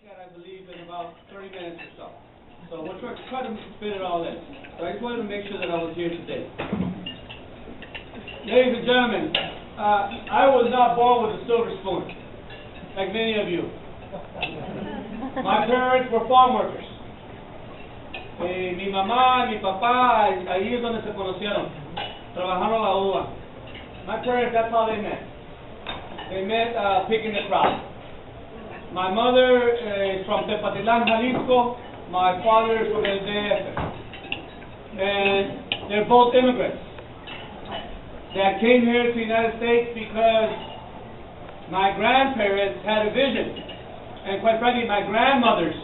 at, I believe, in about 30 minutes or so. So we'll try to fit it all in. So I just wanted to make sure that I was here today. Ladies and gentlemen, I was not born with a silver spoon, like many of you. My parents were farm workers. Mi mamá, mi papá, ahí es donde se conocieron, trabajando la uva. My parents, that's how they met. They met picking the crop. My mother is from Tepatitlán, Jalisco. My father is from El DF. And they're both immigrants that came here to the United States because my grandparents had a vision. And quite frankly, my grandmothers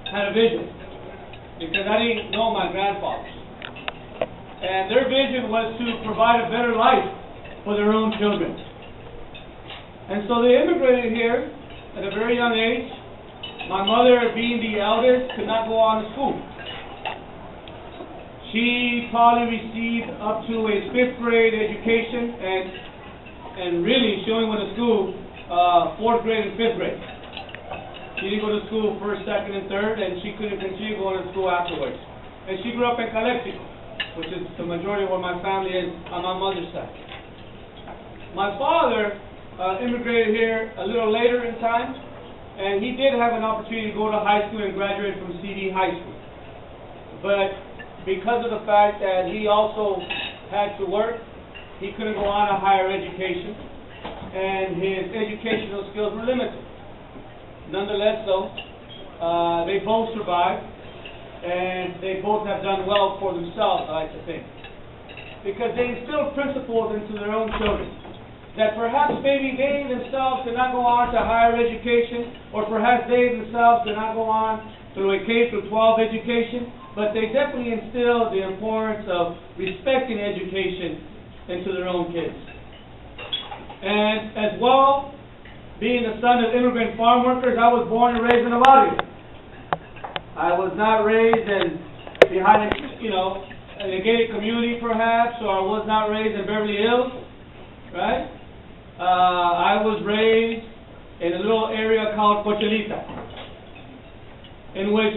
had a vision, because I didn't know my grandfathers. And their vision was to provide a better life for their own children. And so they immigrated here at a very young age. My mother, being the eldest, could not go on to school. She probably received up to a 5th grade education, and really she only went to school 4th grade and 5th grade. She didn't go to school 1st, 2nd, and 3rd, and she couldn't continue going to school afterwards. And she grew up in Calexico, which is the majority of where my family is on my mother's side. My father immigrated here a little later in time, and he did have an opportunity to go to high school and graduate from CD High School. But because of the fact that he also had to work, he couldn't go on a higher education, and his educational skills were limited. Nonetheless, though, they both survived, and they both have done well for themselves, I like to think, because they instilled principles into their own children that perhaps maybe they themselves could not go on to higher education, or perhaps they themselves could not go on to a K-12 education, but they definitely instilled the importance of respecting education into their own kids. And as well, being the son of immigrant farm workers, I was born and raised in a barrio. I was not raised behind a gated community, perhaps, or I was not raised in Beverly Hills, right? I was raised in a little area called Cochelita, in which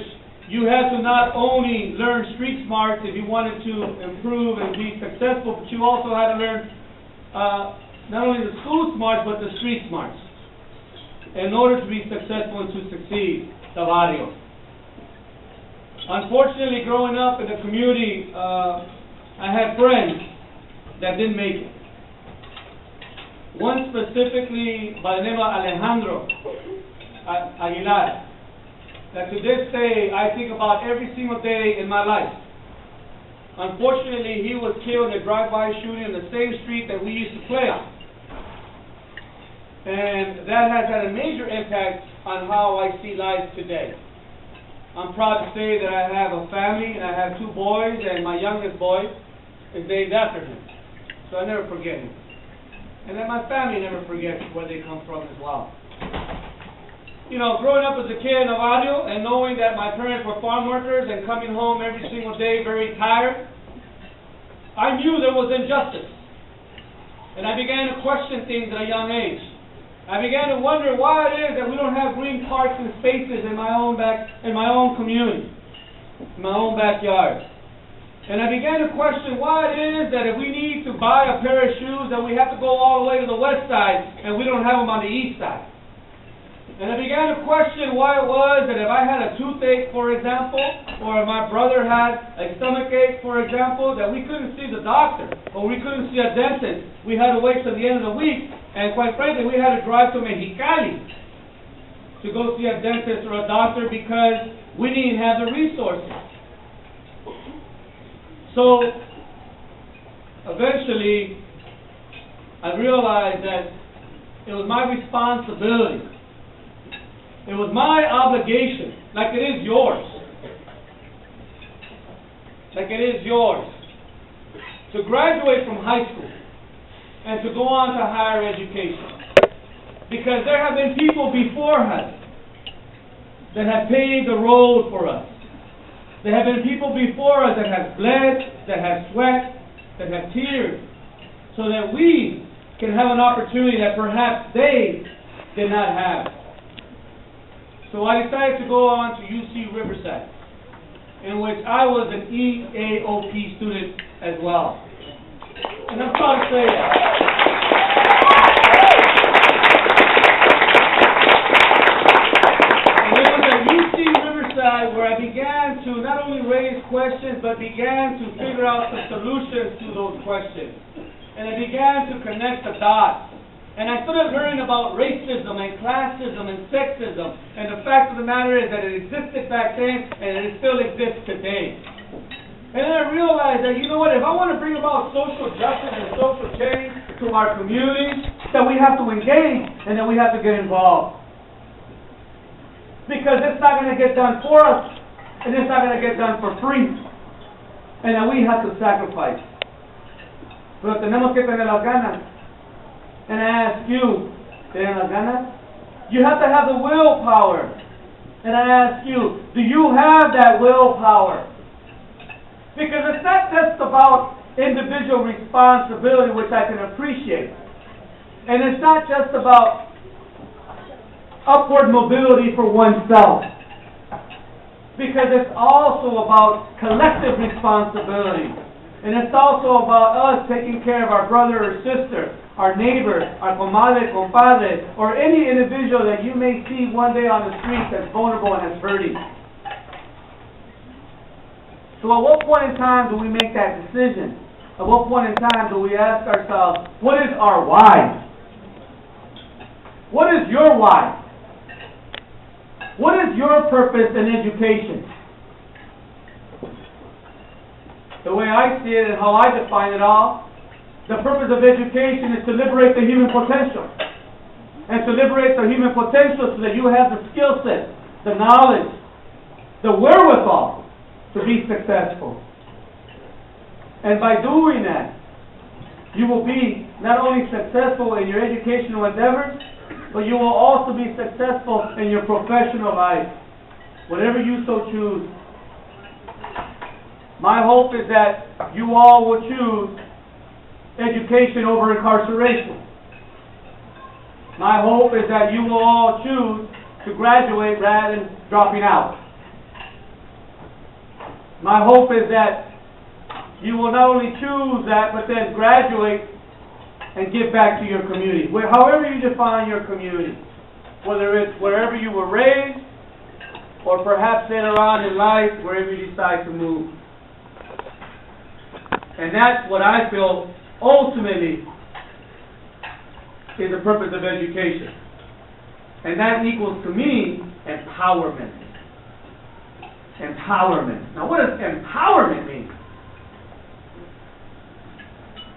you had to not only learn street smarts if you wanted to improve and be successful, but you also had to learn not only the school smarts, but the street smarts in order to be successful and to succeed, the barrio. Unfortunately, growing up in the community, I had friends that didn't make it. One specifically by the name of Alejandro Aguilar, that to this day I think about every single day in my life. Unfortunately, he was killed in a drive-by shooting in the same street that we used to play on. And that has had a major impact on how I see life today. I'm proud to say that I have a family, and I have 2 boys, and my youngest boy is named after him. So I never forget him. And then my family never forgets where they come from as well. You know, growing up as a kid in a barrio and knowing that my parents were farm workers and coming home every single day very tired, I knew there was injustice. And I began to question things at a young age. I began to wonder why it is that we don't have green parks and spaces in my own community, in my own backyard. And I began to question why it is that if we need to buy a pair of shoes, that we have to go all the way to the west side and we don't have them on the east side. And I began to question why it was that if I had a toothache, for example, or if my brother had a stomachache, for example, that we couldn't see the doctor, or we couldn't see a dentist. We had to wait till the end of the week, and quite frankly, we had to drive to Mexicali to go see a dentist or a doctor because we didn't have the resources. So, eventually, I realized that it was my responsibility. It was my obligation, like it is yours. Like it is yours, to graduate from high school and to go on to higher education. Because there have been people before us that have paved the road for us. There have been people before us that have bled, that have sweat, that have tears, so that we can have an opportunity that perhaps they did not have. So I decided to go on to UC Riverside, in which I was an EAOP student as well. And I'm proud to say that. And it was at UC Riverside where I began to not only raise questions, but began to figure out the solutions to those questions. And I began to connect the dots. And I started learning about racism and classism and sexism. And the fact of the matter is that it existed back then and it still exists today. And then I realized that, you know what, if I want to bring about social justice and social change to our communities, that we have to engage and that we have to get involved. Because it's not going to get done for us and it's not going to get done for free. And that we have to sacrifice. Pero tenemos que tener las ganas. And I ask you, ¿tienen las ganas? You have to have the willpower. And I ask you, do you have that willpower? Because it's not just about individual responsibility, which I can appreciate. And it's not just about upward mobility for oneself. Because it's also about collective responsibility. And it's also about us taking care of our brother or sister, our neighbor, our comadre, compadre, or any individual that you may see one day on the street that's vulnerable and that's hurting. So at what point in time do we make that decision? At what point in time do we ask ourselves, what is our why? What is your why? What is your purpose in education? The way I see it and how I define it all, the purpose of education is to liberate the human potential. And to liberate the human potential so that you have the skill set, the knowledge, the wherewithal to be successful. And by doing that, you will be not only successful in your educational endeavors, but you will also be successful in your professional life, whatever you so choose. My hope is that you all will choose education over incarceration. My hope is that you will all choose to graduate rather than dropping out. My hope is that you will not only choose that, but then graduate and give back to your community. However you define your community, whether it's wherever you were raised, or perhaps later on in life, wherever you decide to move. And that's what I feel ultimately is the purpose of education. And that equals to me empowerment. Empowerment. Now what does empowerment mean?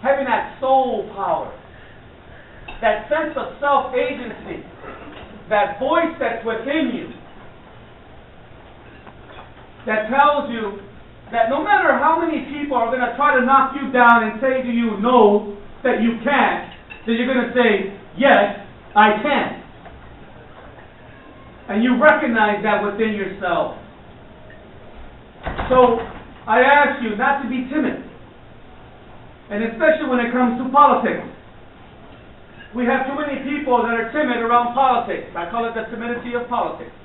Having that soul power, that sense of self-agency, that voice that's within you, that tells you that no matter how many people are going to try to knock you down and say to you, no, that you can't, that you're going to say, yes, I can. And you recognize that within yourself. So, I ask you not to be timid. And especially when it comes to politics. We have too many people that are timid around politics. I call it the timidity of politics.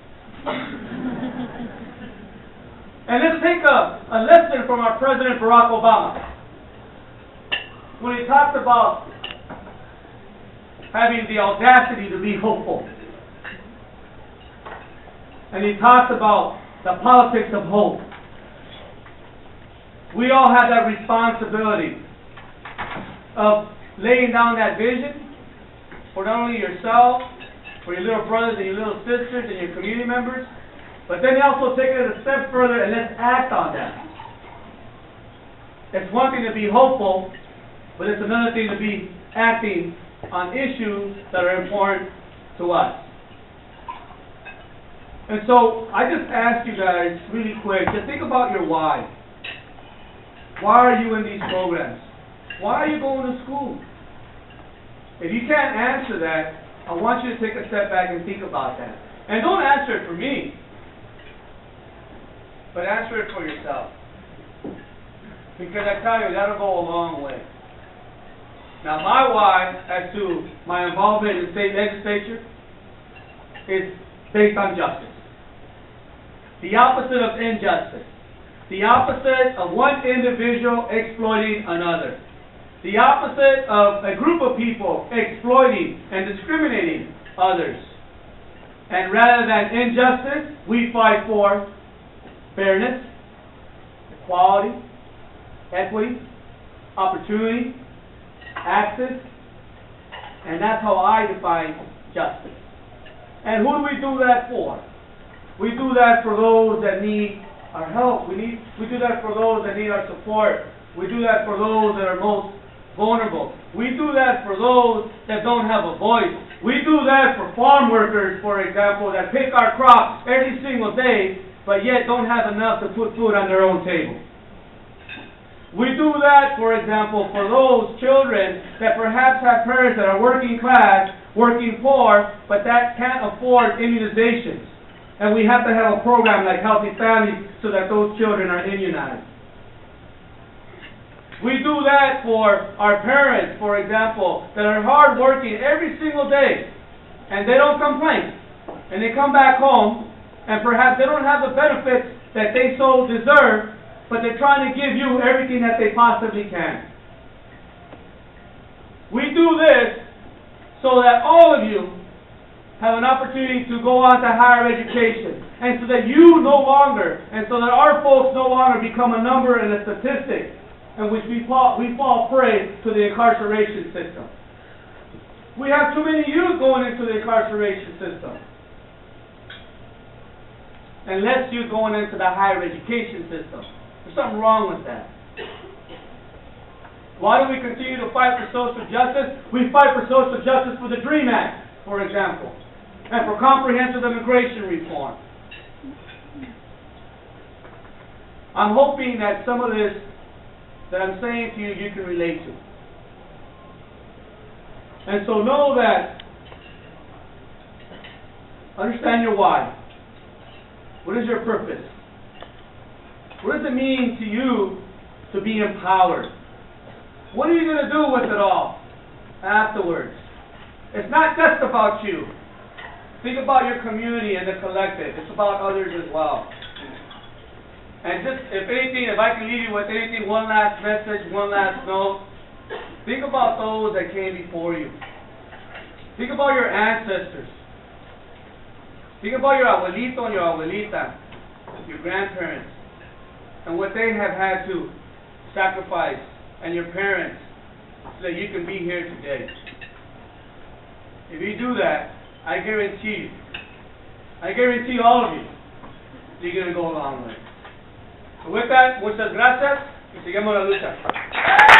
And let's take a lesson from our President Barack Obama. When he talked about having the audacity to be hopeful. And he talked about the politics of hope. We all have that responsibility of laying down that vision for not only yourself, for your little brothers and your little sisters and your community members, but then also take it a step further and let's act on that. It's one thing to be hopeful, but it's another thing to be acting on issues that are important to us. And so, I just ask you guys really quick, to think about your why. Why are you in these programs? Why are you going to school? If you can't answer that, I want you to take a step back and think about that. And don't answer it for me, but answer it for yourself. Because I tell you, that'll go a long way. Now, my why as to my involvement in the state legislature is based on justice. The opposite of injustice. The opposite of one individual exploiting another. The opposite of a group of people exploiting and discriminating others. And rather than injustice, we fight for fairness, equality, equity, opportunity, access, and that's how I define justice. And who do we do that for? We do that for those that need our help. We do that for those that need our support. We do that for those that are most vulnerable. We do that for those that don't have a voice. We do that for farm workers, for example, that pick our crops every single day, but yet don't have enough to put food on their own table. We do that, for example, for those children that perhaps have parents that are working class, working poor, but that can't afford immunizations. And we have to have a program like Healthy Families so that those children are immunized. We do that for our parents, for example, that are hardworking every single day, and they don't complain. And they come back home, and perhaps they don't have the benefits that they so deserve, but they're trying to give you everything that they possibly can. We do this so that all of you have an opportunity to go on to higher education, and so that you no longer, and so that our folks no longer become a number and a statistic in which we fall prey to the incarceration system. We have too many youth going into the incarceration system, and less youth going into the higher education system. There's something wrong with that. Why do we continue to fight for social justice? We fight for social justice for the DREAM Act, for example, and for comprehensive immigration reform. I'm hoping that some of this that I'm saying to you, you can relate to. And so know that, understand your why. What is your purpose? What does it mean to you to be empowered? What are you going to do with it all afterwards? It's not just about you. Think about your community and the collective. It's about others as well. And just, if anything, if I can leave you with anything, one last message, one last note, think about those that came before you. Think about your ancestors. Think about your abuelito and your abuelita, your grandparents, and what they have had to sacrifice, and your parents, so that you can be here today. If you do that, I guarantee all of you, you're going to go a long way. So with that, muchas gracias y sigamos la lucha.